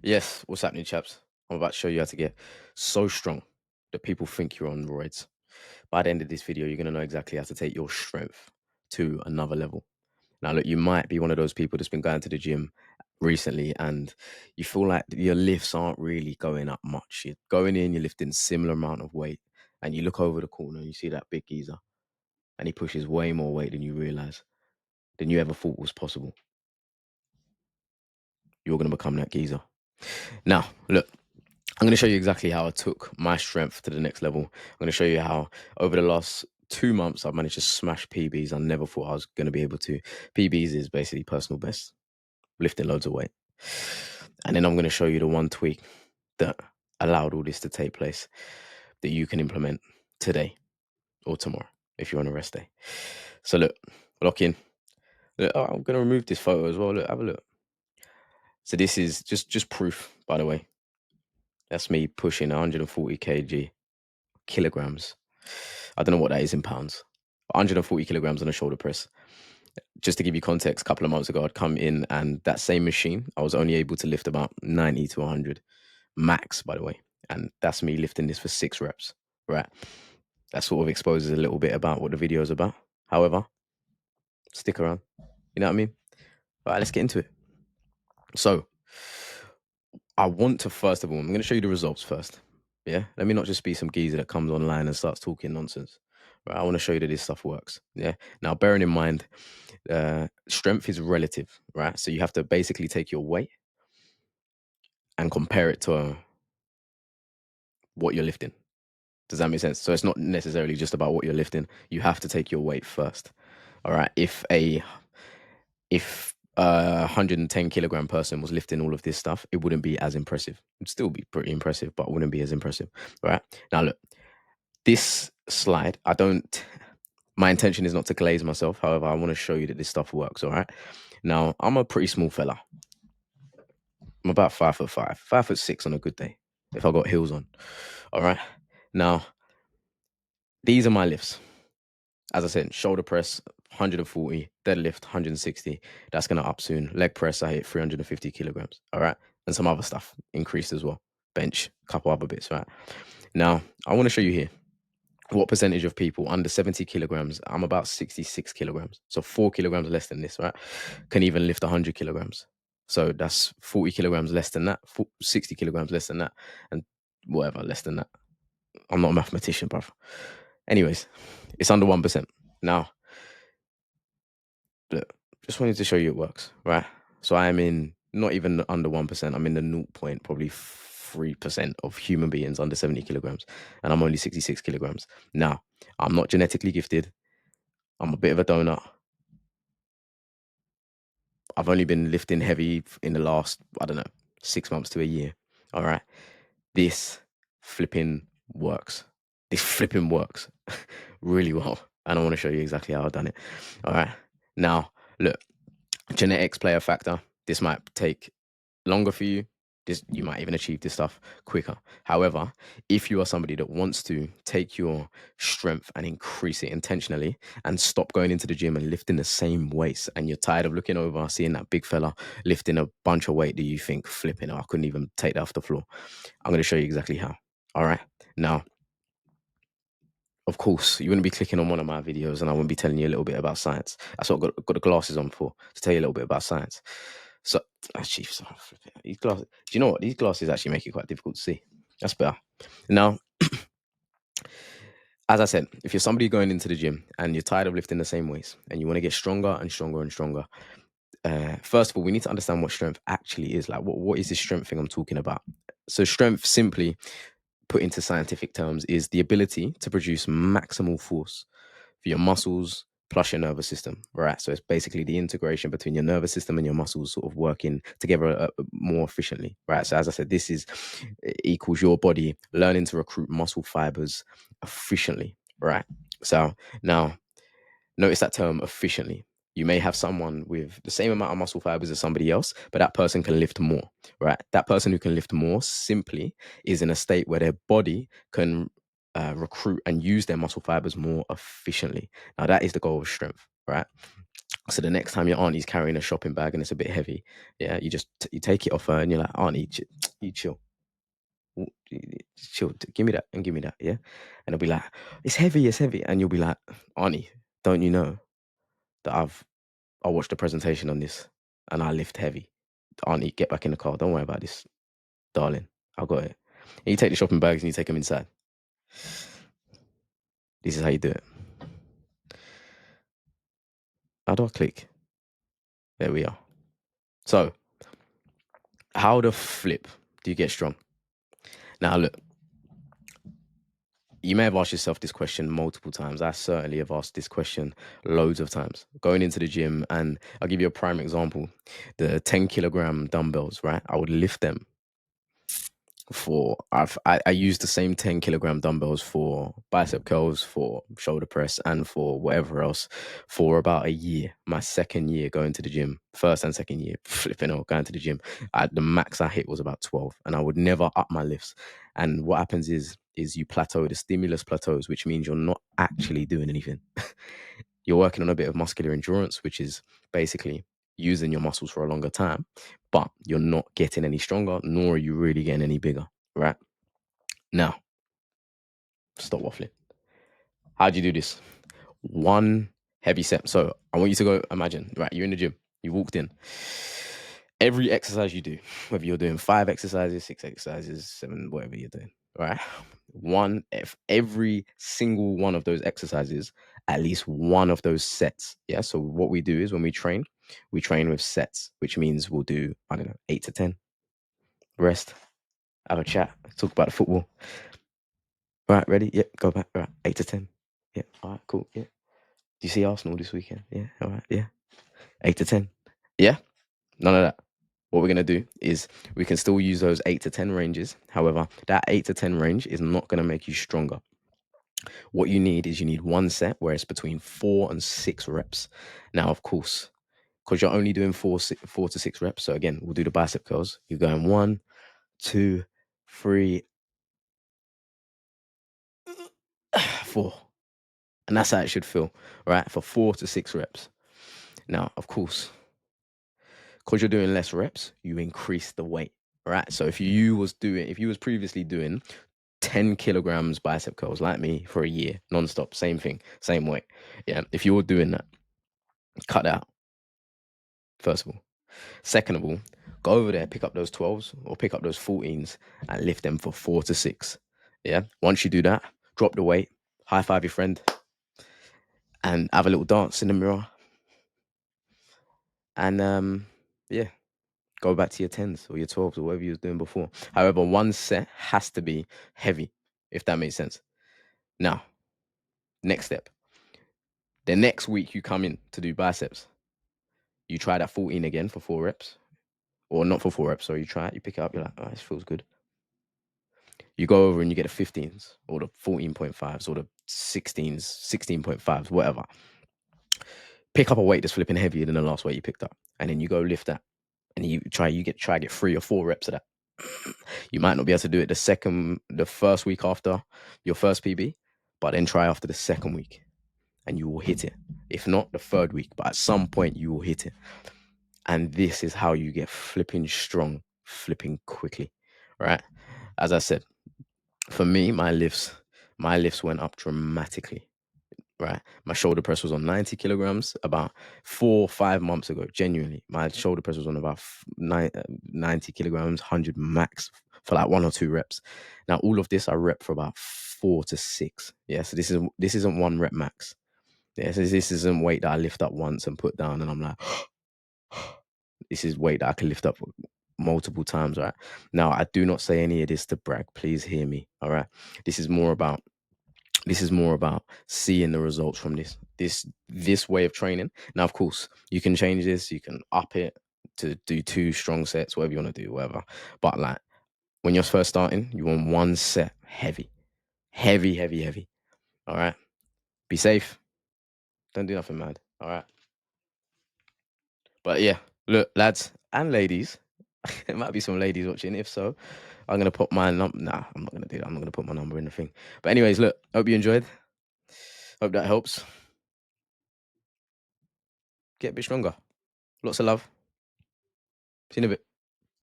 Yes, what's happening, chaps? I'm about to show you how to get so strong that people think you're on roids. By the end of this video, you're going to know exactly how to take your strength to another level. Now, look, you might be one of those people that's been going to the gym recently and you feel like your lifts aren't really going up much. You're going in, you're lifting similar amount of weight, and you look over the corner and you see that big geezer and he pushes way more weight than you realize, than you ever thought was possible. You're going to become that geezer. Now, look, I'm going to show you exactly how I took my strength to the next level. I'm going to show you how over the last 2 months I've managed to smash PBs I never thought I was going to be able to. PBs is basically personal best, lifting loads of weight. And then I'm going to show you the one tweak that allowed all this to take place that you can implement today or tomorrow if you're on a rest day. So look, lock in. Look, I'm going to remove this photo as well. Look, have a look. So this is just proof, by the way. That's me pushing 140 kilograms. I don't know what that is in pounds. 140 kilograms on a shoulder press. Just to give you context, a couple of months ago, I'd come in and that same machine, I was only able to lift about 90 to 100 max, by the way. And that's me lifting this for 6 reps, right? That sort of exposes a little bit about what the video is about. However, stick around. You know what I mean? All right, let's get into it. So, I want to, first of all, I'm going to show you the results first. Yeah. Let me not just be some geezer that comes online and starts talking nonsense. Right. I want to show you that this stuff works. Yeah. Now, bearing in mind, strength is relative, right? So you have to basically take your weight and compare it to what you're lifting. Does that make sense? So it's not necessarily just about what you're lifting. You have to take your weight first. All right. If 110 kilogram person was lifting all of this stuff, it wouldn't be as impressive. It'd still be pretty impressive, but it wouldn't be as impressive. Right. Now, look, this slide, my intention is not to glaze myself. However, I want to show you that this stuff works. All right. Now, I'm a pretty small fella. I'm about 5'5", 5'6" on a good day, if I got heels on. All right. Now, these are my lifts. As I said, shoulder press 140, deadlift 160. That's gonna up soon. Leg press, I hit 350 kilograms. All right, and some other stuff increased as well. Bench, a couple other bits. Right. Now, I want to show you here what percentage of people under 70 kilograms. I'm about 66 kilograms, so 4 kilograms less than this. Right, can even lift 100 kilograms. So that's 40 kilograms less than that, 60 kilograms less than that, and whatever less than that. I'm not a mathematician, bruv. Anyways, it's under 1%. Now, look, just wanted to show you it works, right? So I am in not even under 1%. I'm in the 0 point, probably 3% of human beings under 70 kilograms. And I'm only 66 kilograms. Now, I'm not genetically gifted. I'm a bit of a donut. I've only been lifting heavy in the last, I don't know, 6 months to a year. All right. This flipping works. This flipping works really well. And I want to show you exactly how I've done it. All right. Now, look, genetics play a factor. This might take longer for you. You might even achieve this stuff quicker. However, if you are somebody that wants to take your strength and increase it intentionally and stop going into the gym and lifting the same weights, and you're tired of looking over, seeing that big fella lifting a bunch of weight that you think, flipping, I couldn't even take that off the floor. I'm going to show you exactly how. All right. Now, of course, you wouldn't be clicking on one of my videos and I wouldn't be telling you a little bit about science. That's what I've got the glasses on for, to tell you a little bit about science. So, actually, these glasses, do you know what? These glasses actually make it quite difficult to see. That's better. Now, as I said, if you're somebody going into the gym and you're tired of lifting the same weights and you want to get stronger and stronger and stronger, first of all, we need to understand what strength actually is. Like, what is this strength thing I'm talking about? So, strength, simply put into scientific terms, is the ability to produce maximal force for your muscles plus your nervous system, right? So it's basically the integration between your nervous system and your muscles sort of working together more efficiently, right? So as I said, this is equals your body learning to recruit muscle fibers efficiently, right? So now notice that term efficiently. You may have someone with the same amount of muscle fibers as somebody else, but that person can lift more, right? That person who can lift more simply is in a state where their body can recruit and use their muscle fibers more efficiently. Now, that is the goal of strength, right? So the next time your auntie's carrying a shopping bag and it's a bit heavy, yeah, you just you take it off her and you're like, Auntie, you chill, chill, give me that and give me that, yeah. And it'll be like, it's heavy, and you'll be like, Auntie, don't you know that I watched a presentation on this and I lift heavy. Auntie, get back in the car. Don't worry about this, darling. I got it. And you take the shopping bags and you take them inside. This is how you do it. How do I click? There we are. So, how the flip do you get strong? Now, look, you may have asked yourself this question multiple times. I certainly have asked this question loads of times. Going into the gym, and I'll give you a prime example. The 10 kilogram dumbbells, right? I would lift them I use the same 10 kilogram dumbbells for bicep curls, for shoulder press, and for whatever else for about a year. My second year going to the gym, first and second year, flipping out, going to the gym. The max I hit was about 12, and I would never up my lifts. And what happens is you plateau, the stimulus plateaus, which means you're not actually doing anything. You're working on a bit of muscular endurance, which is basically using your muscles for a longer time, but you're not getting any stronger, nor are you really getting any bigger, right? Now, stop waffling. How do you do this? One heavy set. So I want you to go imagine, right? You're in the gym, you walked in. Every exercise you do, whether you're doing 5 exercises, 6 exercises, 7, whatever you're doing, right? If every single one of those exercises, at least one of those sets. Yeah. So what we do is when we train with sets, which means we'll do, I don't know, 8 to 10, rest, have a chat, talk about the football. Right, ready? Yep, go back. Right, 8 to 10. Yeah, all right, cool. Yeah. Do you see Arsenal this weekend? Yeah, all right, yeah. 8 to 10. Yeah, none of that. What we're going to do is we can still use those 8 to 10 ranges. However, that 8 to 10 range is not going to make you stronger. What you need is you need one set where it's between 4 and 6 reps. Now, of course, because you're only doing 4 to 6 reps. So again, we'll do the bicep curls. You're going 1, 2, 3, 4. And that's how it should feel, right? For 4 to 6 reps. Now, of course, because you're doing less reps, you increase the weight, right? So if you was previously doing 10 kilograms bicep curls like me for a year, non-stop, same thing, same weight. Yeah. If you're doing that, cut that out, first of all. Second of all, go over there, pick up those 12s or pick up those 14s and lift them for 4 to 6. Yeah. Once you do that, drop the weight, high five your friend, and have a little dance in the mirror. And yeah, go back to your 10s or your 12s or whatever you was doing before. However, one set has to be heavy, if that makes sense. Now, next step. The next week you come in to do biceps. You try that 14 again for 4 reps. Or not for 4 reps, sorry. You try it, you pick it up, you're like, oh, this feels good. You go over and you get the 15s or the 14.5s or the 16s, 16.5s, whatever. Pick up a weight that's flipping heavier than the last weight you picked up. And then you go lift that. And you try get 3 or 4 reps of that. You might not be able to do it the first week after your first PB, but then try after the second week and you will hit it. If not the third week, but at some point you will hit it. And this is how you get flipping strong, flipping quickly, right? As I said, for me, my lifts went up dramatically. Right, my shoulder press was on 90 kilograms about 4 or 5 months ago. Genuinely, my shoulder press was on about 90 kilograms, 100 max for like 1 or 2 reps. Now, all of this I rep for about 4 to 6. Yeah, so this isn't 1 rep max. Yeah, so this isn't weight that I lift up once and put down, and I'm like, this is weight that I can lift up multiple times. Right now, I do not say any of this to brag. Please hear me. All right, this is more about seeing the results from this way of training. Now, of course, you can change this. You can up it to do 2 strong sets, whatever you want to do, whatever. But like when you're first starting, you want 1 set heavy. All right. Be safe. Don't do nothing mad. All right. But yeah, look, lads and ladies, there might be some ladies watching. If so, I'm gonna put my number. Nah, I'm not gonna do that. I'm not gonna put my number in the thing. But anyways, look, hope you enjoyed. Hope that helps. get a bit stronger. Lots of love. See you in a bit.